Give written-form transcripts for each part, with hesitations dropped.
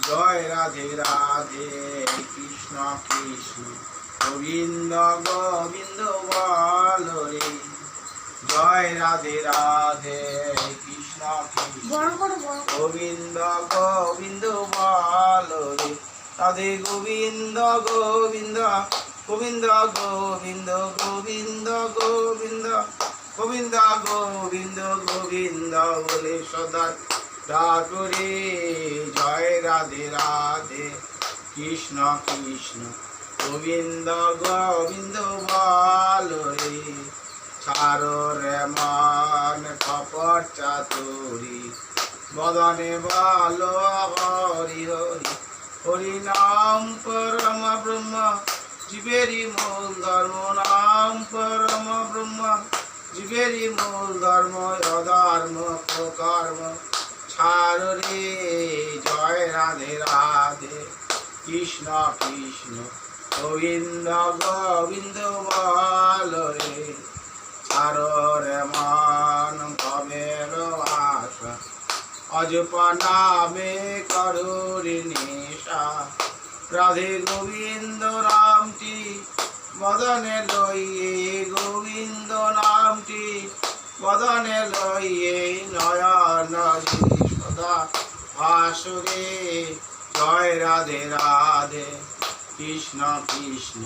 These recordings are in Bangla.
জয় রাধে রাধে কৃষ্ণ কৃষ্ণ গোবিন্দ গোবিন্দ বল রে। জয় রাধে রাধে কৃষ্ণ কৃষ্ণ গোবিন্দ গোবিন্দ বল রে। রাধে গোবিন্দ গোবিন্দ গোবিন্দ গোবিন্দ গোবিন্দ গোবিন্দ গোবিন্দ গোবিন্দ গোবিন্দ বলে সদা ডাকরে। জয় রাধে রাধে কৃষ্ণ কৃষ্ণ গোবিন্দ গোবিন্দ বল রে। ছাড়ো রে মান কপট চাতুরি বদনে বল হরি হরি। হরি নাম পরম ব্রহ্ম জীবেরই মূল ধর্ম। নাম পরম ব্রহ্ম জীবেরই মূল ধর্ম। অধর্ম কর্ম ছাড় রে। জয় রাধে রাধে কৃষ্ণ কৃষ্ণ গোবিন্দ গোবিন্দ বল রে। ছাড় রে মান ভবের আশা অজপ নামে করুরি নেশা। রাধে গোবিন্দ নামটি বদনে লইয়ে গোবিন্দ নামটি বদনে লইয়ে নয়ন সদা ভাসুরে। জয় রাধে রাধে কৃষ্ণ কৃষ্ণ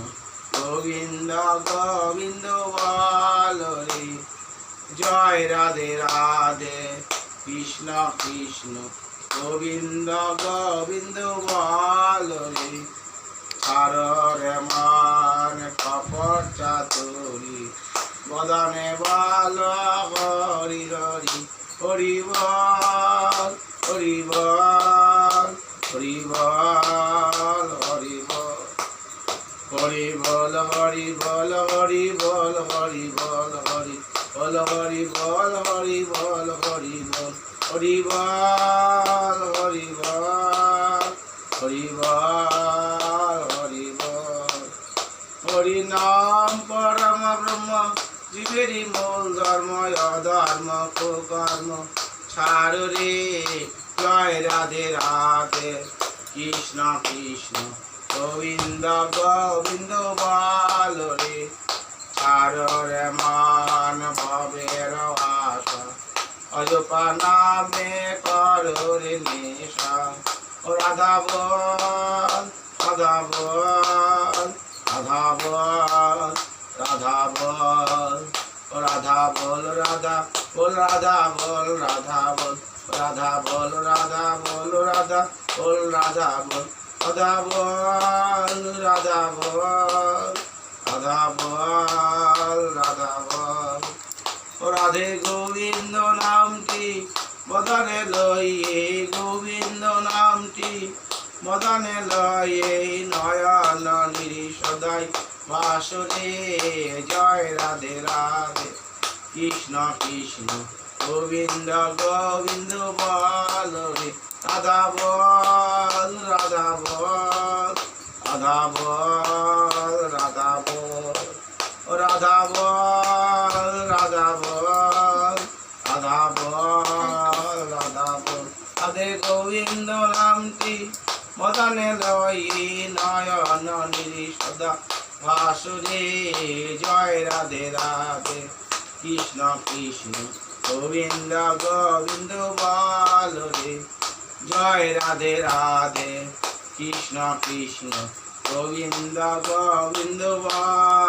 গোবিন্দ গোবিন্দ বল রে। জয় রাধে রাধে কৃষ্ণ কৃষ্ণ গোবিন্দ গোবিন্দ বল রে। ছাড় রে মান কপট চাতুরি বদনে বল হরি হরি। হরি বল হরি বল হরি বল হরি বল। হরি বল হরি বল হরি বল হরি বল হরি বল হরি বল হরি বল হরি বল। হরি বল হরি বল হরি বল হরি বল। হরি নাম পরম ব্রহ্ম জীবেরই মূল ধর্ম। অধর্ম কর্ম ছাড় রে। জয় রাধে রাধে কৃষ্ণ কৃষ্ণ গোবিন্দ গোবিন্দ বল রে। ছাড় রে মান ভবের আশা অজপা নামে করুরি নেশা। ও রাধা বল রাধা বল রাধা বল রাধা বল। ও রাধা বল রাধা বল রাধা বল রাধা বল রাধা বল রাধা বল রাধা বল রাধা বল রাধা বল রাধা বল রাধা বল রাধা বল। ও রাধে গোবিন্দ নামটি বদনে লইয়ে গোবিন্দ নামটি বদনে লইয়ে নয়ন নিরি সদাই বাসরে। জয় রাধে রাধে কৃষ্ণ কৃষ্ণ গোবিন্দ গোবিন্দ বল রে। রাধা বল রাধা বল রাধা বল রাধা বল। ও রাধা বল রাধা বল রাধা বল রাধা বল। রাধে গোবিন্দ নামটি মদনে লইয়ে নয়ন নিরি সদা ভাসুরে। জয় রাধে রাধে কৃষ্ণ কৃষ্ণ গোবিন্দ গোবিন্দ বল রে। জয় রাধে রাধে কৃষ্ণ কৃষ্ণ গোবিন্দ গোবিন্দ বল।